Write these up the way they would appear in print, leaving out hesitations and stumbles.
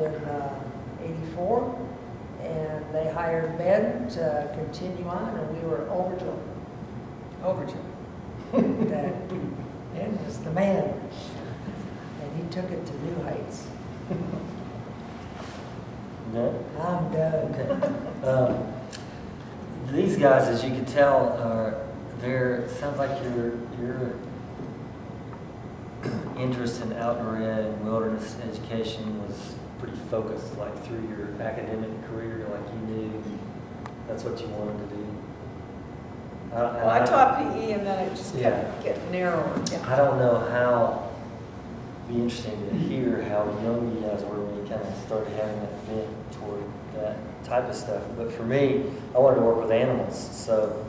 in '84, and they hired Ben to continue on, and we were overjoyed. That Ben was the man, and he took it to new heights. Done? I'm done. These guys, as you can tell, sounds like your interest in outdoor ed and wilderness education was pretty focused, like through your academic career, like you knew that's what you wanted to do. Well, I taught PE, and then it just kept getting narrower. Yeah. I don't know how. It'd be interesting to hear how young you guys were when you kind of started having that bent toward that type of stuff. But for me, I wanted to work with animals, so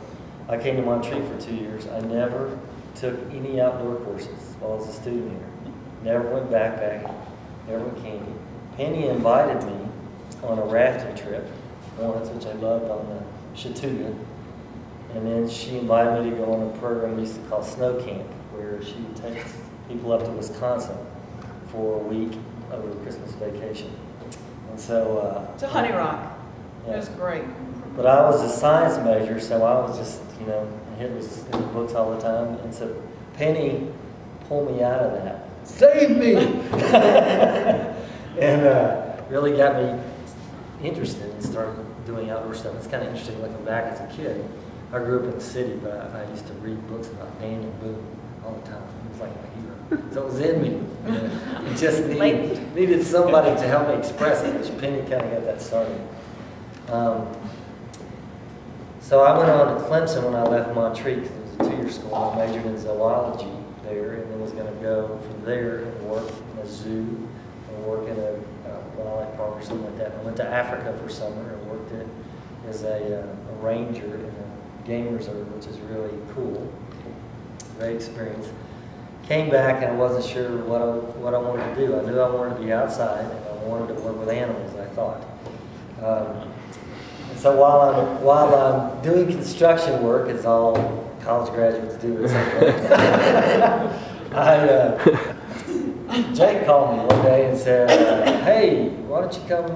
I came to Montreat for 2 years. I never took any outdoor courses while I was a student here. Never went backpacking, never went camping. Penny invited me on a rafting trip once, which I loved, on the Chattooga. And then she invited me to go on a program we used to call Snow Camp, where she would take people up to Wisconsin for a week over Christmas vacation. And so to Honey Rock. Yeah. It was great. But I was a science major, so I was just, it was in the books all the time. And so Penny pulled me out of that. Save me! And really got me interested and started doing outdoor stuff. It's kind of interesting looking back as a kid. I grew up in the city, but I used to read books about Daniel Boone all the time. He was like my hero. So it was in me. It just needed somebody to help me express it, which Penny kind of got that started. So I went on to Clemson when I left Montreat, because it was a 2-year school. I majored in zoology there, and then was going to go from there and work in a zoo and work in a wildlife park or something like that. I went to Africa for summer and worked as a ranger in a game reserve, which is really cool. Great experience. Came back and I wasn't sure what I wanted to do. I knew I wanted to be outside and I wanted to work with animals, I thought. And so while I'm doing construction work, as all college graduates do at some point, Jake called me one day and said, hey, why don't you come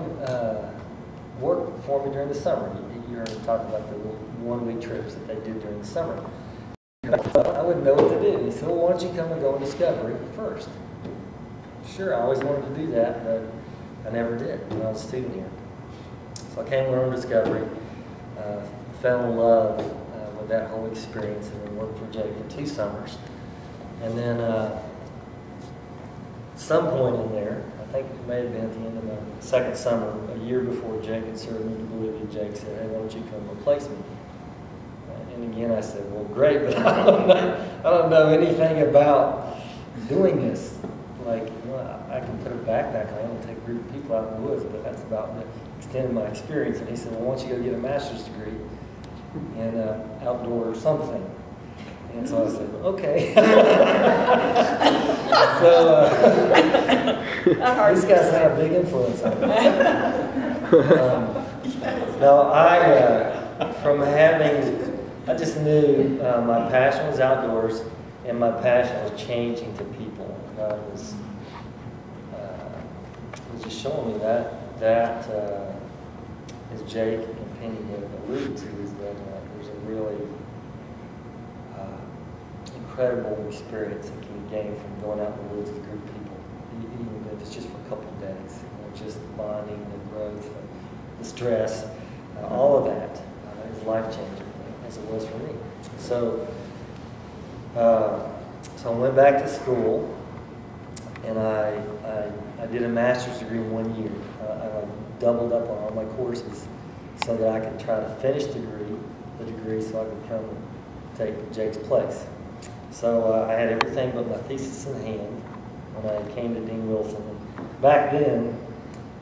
work for me during the summer? You heard me talk about the 1-week trips that they do during the summer. I wouldn't know what to do. He said, well, why don't you come and go on Discovery first? Sure, I always wanted to do that, but I never did when I was a student here. So I came on Discovery, fell in love with that whole experience, and then worked for Jake for 2 summers. And then some point in there, I think it may have been at the end of my 2nd summer, a year before Jake had served me to Bolivia, Jake said, hey, why don't you come replace me? And again, I said, well, great, but I don't know anything about doing this. Like, I can put a backpack on and take a group of people out in the woods, but that's about the extent of my experience. And he said, well, why don't you go get a master's degree in outdoor something? And so I said, okay. So these guys had a big influence on me. I just knew my passion was outdoors and my passion was changing to people. God was just showing me that as Jake and Penny have alluded to, is that there's a really incredible experience that can be gained from going out in the woods with a group of people, even if it's just for a couple of days. Just bonding, the growth, the stress, all of that is life-changing, as it was for me. So I went back to school, and I did a master's degree in 1 year. I doubled up on all my courses so that I could try to finish the degree so I could come and take Jake's place. So I had everything but my thesis in hand when I came to Dean Wilson. And back then,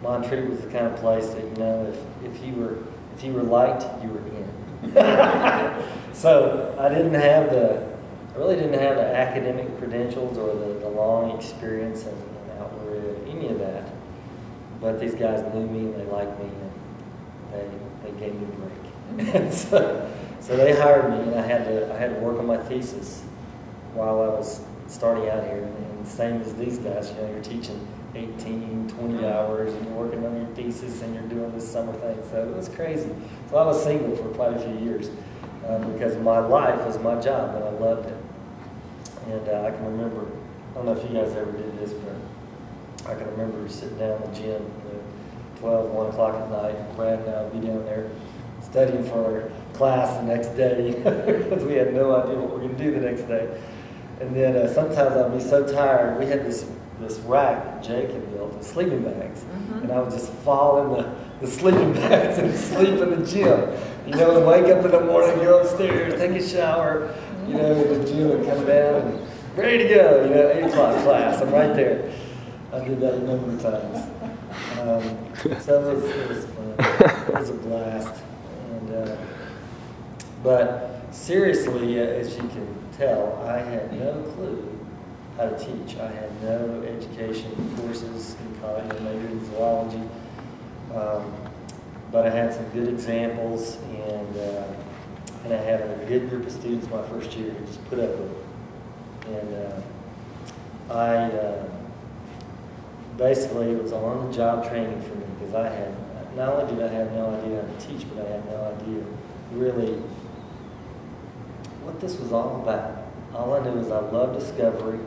Montreat was the kind of place that, if you were liked, you were in. So I really didn't have the academic credentials or the long experience in outdoor ed, any of that. But these guys knew me and they liked me and they gave me a break. And so they hired me, and I had to work on my thesis while I was starting out here. And same as these guys, you're teaching 18, 20 hours, and you're thesis and you're doing this summer thing. So it was crazy. So I was single for quite a few years because my life was my job and I loved it. And I can remember, I don't know if you guys ever did this, but I can remember sitting down in the gym, 12, 1 o'clock at night. Brad and I would be down there studying for our class the next day because we had no idea what we were going to do the next day. And then sometimes I'd be so tired. We had this rack that Jake had built with sleeping bags. And I would just fall in the sleeping bags and sleep in the gym. You know, and wake up in the morning, go upstairs, take a shower, you know, in the gym and come down and ready to go, you know, 8 o'clock class. I'm right there. I did that a number of times. So it was fun. It was a blast. And, but seriously, as you can tell, I had no clue how to teach. I had no education courses in college, maybe in zoology. But I had some good examples, and I had a good group of students my first year who just put up with it. And basically, it was on-the-job training for me because I had, not only did I have no idea how to teach, but I had no idea really what this was all about. All I knew is I loved discovery.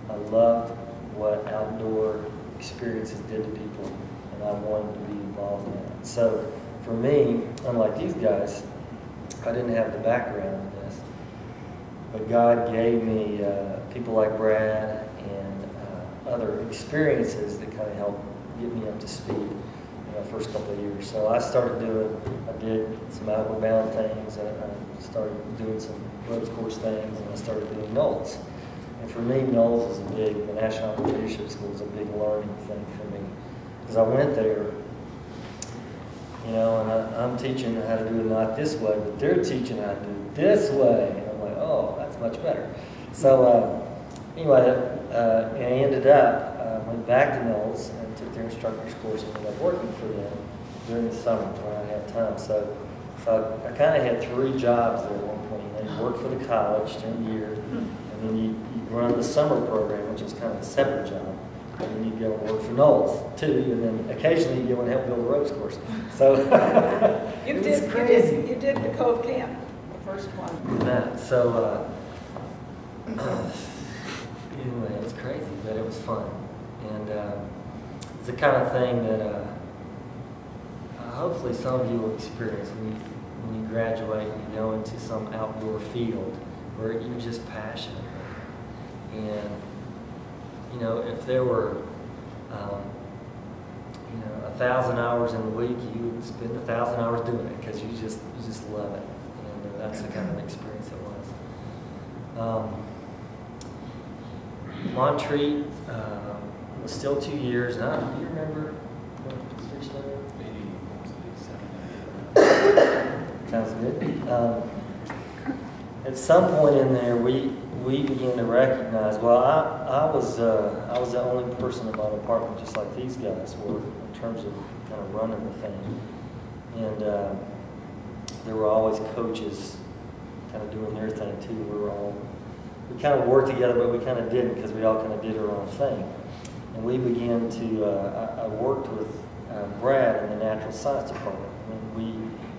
I loved what outdoor experiences did to people, and I wanted to be involved in it. So for me, unlike these guys, I didn't have the background in this, but God gave me people like Brad and other experiences that kind of helped get me up to speed in the first couple of years. So I did some outward bound things, and I started doing some ropes course things, and I started doing Knowles. And for me, Knowles is the National Leadership School is a big learning thing for me. Because I went there, you know, and I'm teaching how to do it not this way, but they're teaching how to do it this way. And I'm like, oh, that's much better. So anyway, I ended up, went back to Knowles and took their instructor's course and ended up working for them during the summer when I had time. So I kind of had 3 jobs there at one point. You know, you work for the college during the year, and then you run the summer program, which is kind of a separate job. And then you go and work for Knowles too, and then occasionally you go and help build a ropes course. So you did the Cove Camp, the first one. That. So anyway, it was crazy, but it was fun, and it's the kind of thing that hopefully some of you will experience when you graduate and you go into some outdoor field where you're just passionate. And you know, if there were, 1,000 hours in a week, you would spend 1,000 hours doing it because you just love it, and that's the kind of experience it was. Montreat was still 2 years. Do you remember when you switched over? Sounds good. At some point in there, we began to recognize. Well, I was the only person in my department, just like these guys were, in terms of kind of running the thing. And there were always coaches, kind of doing their thing too. We kind of worked together, but we kind of didn't because we all kind of did our own thing. And we began to. I worked with Brad in the natural science department.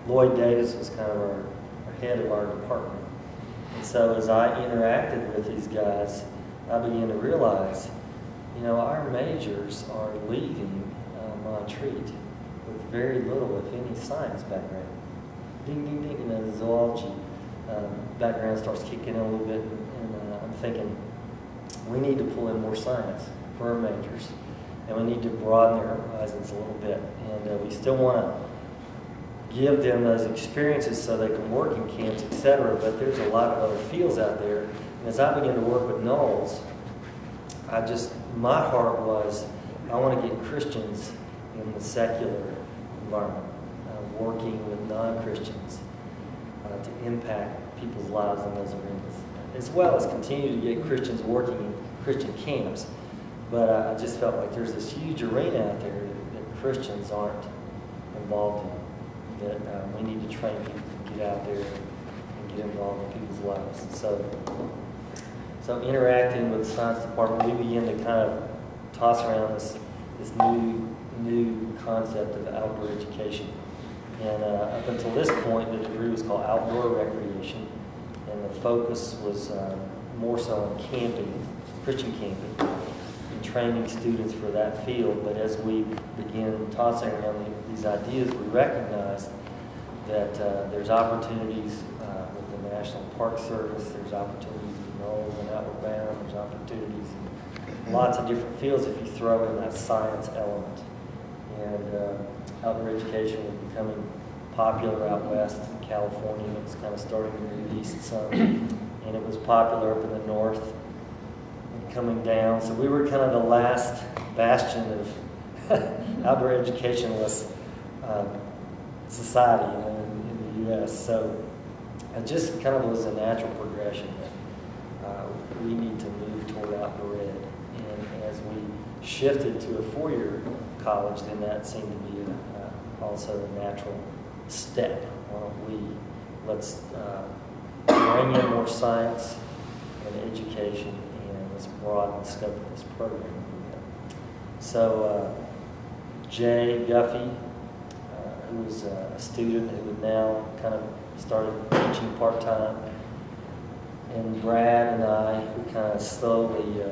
Lloyd Davis was kind of our head of our department. And so as I interacted with these guys, I began to realize, our majors are leaving Montreat with very little, if any, science background. Ding, ding, ding, the zoology background starts kicking in a little bit, and I'm thinking, we need to pull in more science for our majors, and we need to broaden their horizons a little bit. And we still want to give them those experiences so they can work in camps, etc. But there's a lot of other fields out there. And as I began to work with Knowles, my heart was, I want to get Christians in the secular environment, working with non-Christians to impact people's lives in those arenas, as well as continue to get Christians working in Christian camps. But I just felt like there's this huge arena out there that Christians aren't involved in. That we need to train people to get out there and get involved in people's lives. So interacting with the science department, we began to kind of toss around this new concept of outdoor education. And up until this point, the degree was called outdoor recreation, and the focus was more so on camping, Christian camping, and training students for that field. But as we began tossing around these ideas, we recognized that there's opportunities with the National Park Service, there's opportunities in Knowles and Outward Bound, there's opportunities in lots of different fields if you throw in that science element. And outdoor education was becoming popular out west in California. It was kind of starting to move east some, and it was popular up in the north and coming down. So we were kind of the last bastion of outdoor educationalist society in the U.S. So it just kind of was a natural progression that we need to move toward outdoor ed. And as we shifted to a four-year college, then that seemed to be also a natural step. Let's bring in more science and education, and let's broaden the scope of this program. So Jay Guffey, who was a student who had now kind of started teaching part-time, and Brad and I, we kind of slowly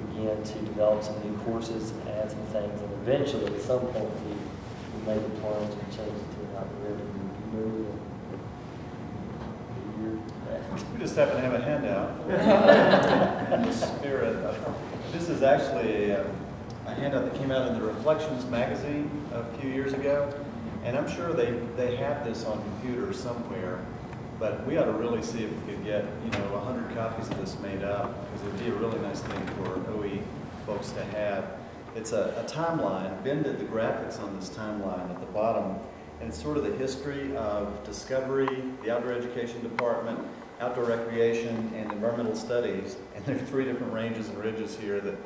began to develop some new courses and add some things, and eventually at some point we made the plunge and changed it to an outdoor ed degree. We just happen to have a handout. In the spirit of, this is actually a handout that came out in the Reflections magazine a few years ago, and I'm sure they have this on computers somewhere, but we ought to really see if we could get 100 copies of this made up, because it would be a really nice thing for OE folks to have. It's a timeline. Ben did the graphics on this timeline at the bottom, and it's sort of the history of Discovery, the Outdoor Education Department, Outdoor Recreation, and Environmental Studies. And there are 3 different ranges and ridges here that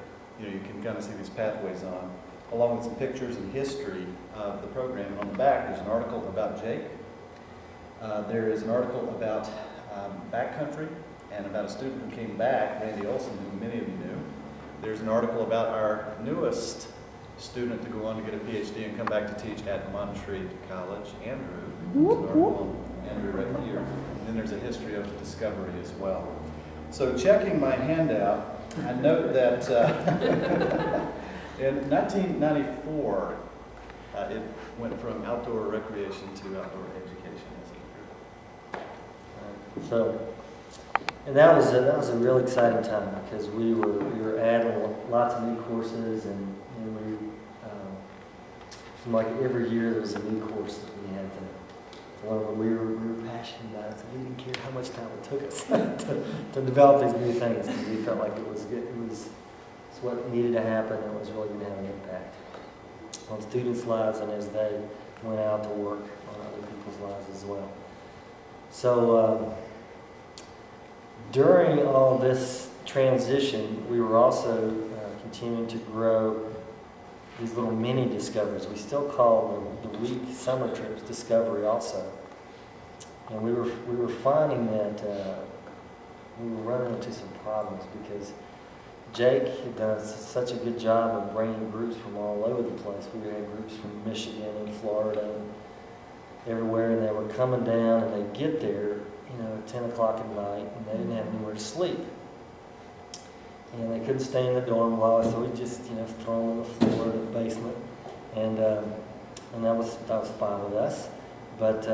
you can kind of see these pathways on, along with some pictures and history of the program. And on the back, there's an article about Jake. There is an article about backcountry and about a student who came back, Randy Olson, who many of you knew. There's an article about our newest student to go on to get a PhD and come back to teach at Montreat College, Andrew. Andrew right here. And then there's a history of Discovery as well. So checking my handout, I note that in 1994, it went from outdoor recreation to outdoor education as a So, and that was a real exciting time, because we were adding lots of new courses, and we seemed like every year there was a new course that we had to learn. We were passionate about it, so we didn't care how much time it took us to develop these new things, because we felt like it was good. It's what needed to happen, and it was really going to have an impact on students' lives and as they went out to work on other people's lives as well. So during all this transition, we were also continuing to grow these little mini discoveries. We still call the week summer trips Discovery also. And we were finding that we were running into some problems, because Jake had done such a good job of bringing groups from all over the place. We had groups from Michigan and Florida and everywhere, and they were coming down, and they'd get there, at 10 o'clock at night, and they didn't have anywhere to sleep. And they couldn't stay in the dorm while, so we just, throw them on the floor in the basement, and that was fine with us. But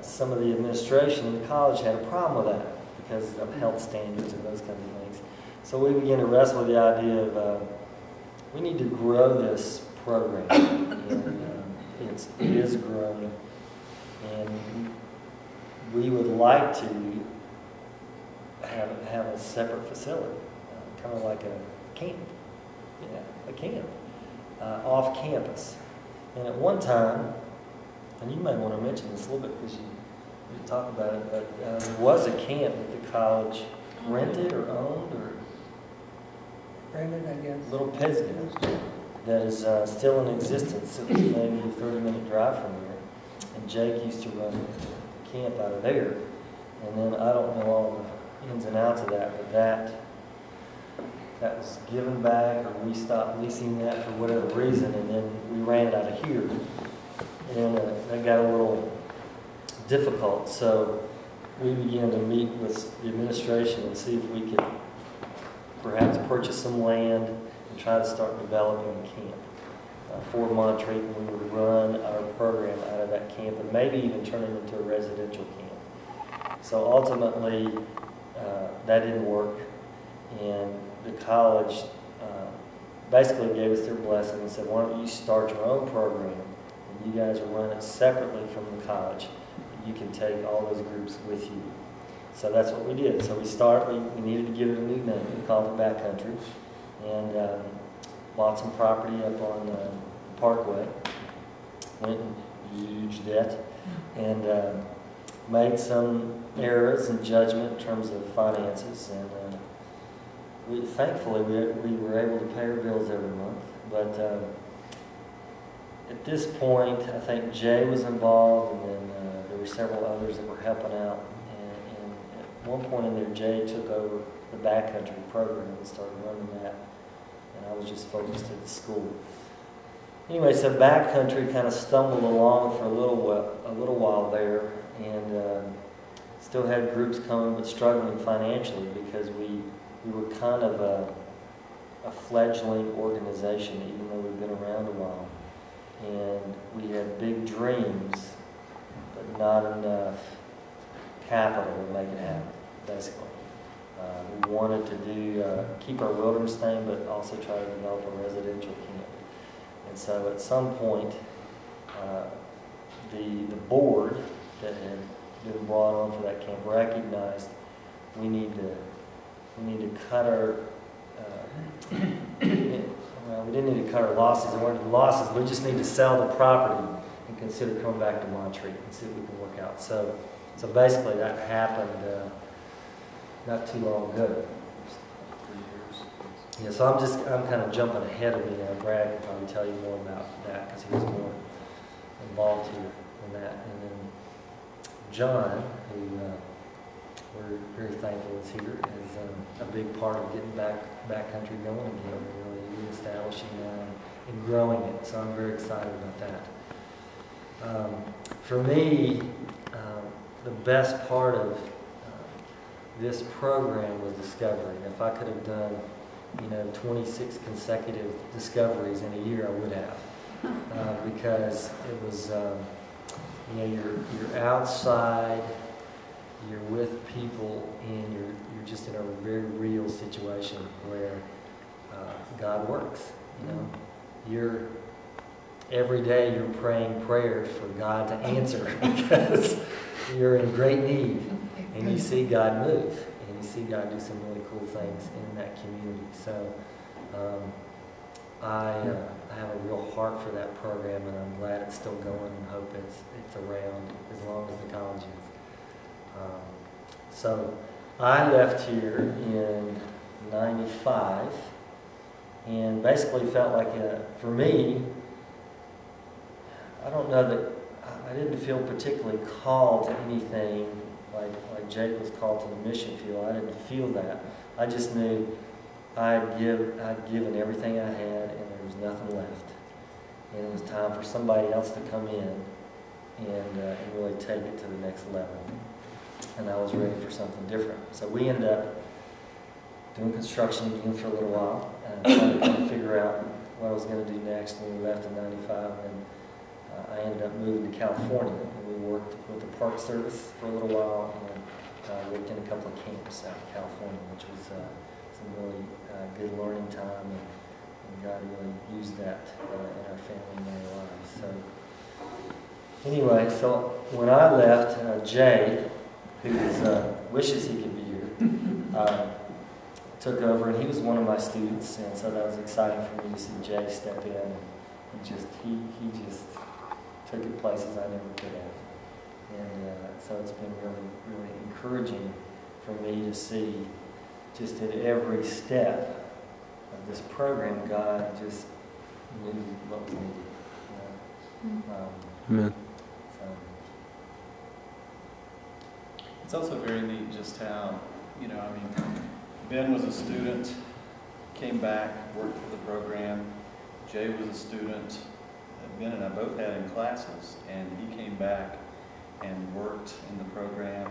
some of the administration in the college had a problem with that because of health standards and those kinds of things. So we began to wrestle with the idea of we need to grow this program, and it is growing, and we would like to have a separate facility, kind of like a camp, off campus. And at one time, and you might want to mention this a little bit because you talk about it, but there was a camp that the college rented or owned or Rented, I guess. Little Pisgah that is still in existence. It was maybe a 30-minute drive from here. And Jake used to run camp out of there. And then I don't know all the ins and outs of that, but that was given back, or we stopped leasing that for whatever reason, and then we ran it out of here. And that got a little difficult, so we began to meet with the administration and see if we could perhaps purchase some land and try to start developing a camp for Montreat, and we would run our program out of that camp and maybe even turn it into a residential camp. So ultimately, that didn't work, and the college basically gave us their blessing and said, why don't you start your own program, and you guys will run it separately from the college. You can take all those groups with you. So that's what we did. So we needed to give it a new name. We called it Backcountry, and bought some property up on the Parkway, went in huge debt, and made some errors in judgment in terms of finances, and thankfully we were able to pay our bills every month. But at this point, I think Jay was involved, and then there were several others that were helping out. And at one point in there, Jay took over the Backcountry program and started running that, and I was just focused at the school. Anyway, so Backcountry kind of stumbled along for a little while there, and still had groups coming, but struggling financially because we were kind of a fledgling organization, even though we've been around a while. And we had big dreams, but not enough capital to make it happen, basically. We wanted to keep our wilderness thing, but also try to develop a residential camp. And so at some point, the board that had been brought on for that camp recognized we need to cut our well, we didn't need to cut our losses. There weren't losses. We just need to sell the property and consider coming back to Montreat and see if we can work out. So basically that happened not too long ago. 3 years. Yeah, so I'm kind of jumping ahead of you now. Brad can probably tell you more about that because he was more involved here in that. And then John, who we're very thankful is here, is a big part of getting Backcountry going again, and really reestablishing that and growing it. So I'm very excited about that. For me, the best part of this program was discovery. If I could have done, 26 consecutive discoveries in a year, I would have, because it was, you're outside. You're with people, and you're just in a very real situation where God works. Every day you're praying prayers for God to answer because you're in great need, and you see God move, and you see God do some really cool things in that community. So I have a real heart for that program, and I'm glad it's still going, and hope it's around as long as the college is. So I left here in '95, and basically felt like, for me, I don't know that I didn't feel particularly called to anything like Jake was called to the mission field. I didn't feel that. I just knew I'd given everything I had, and there was nothing left. And it was time for somebody else to come in and really take it to the next level. And I was ready for something different. So we ended up doing construction again for a little while, trying to kind of figure out what I was going to do next when we left in '95. And I ended up moving to California, and we worked with the Park Service for a little while, and worked in a couple of camps out in California, which was some really good learning time, and God really used that in our family and our lives. So anyway, so when I left, Jay, who wishes he could be here, took over, and he was one of my students, and so that was exciting for me to see Jay step in, and he just took it places I never could have. And so it's been really, really encouraging for me to see just at every step of this program, God just knew what was needed. Amen. So. It's also very neat just how, Ben was a student, came back, worked with the program. Jay was a student that Ben and I both had in classes, and he came back and worked in the program.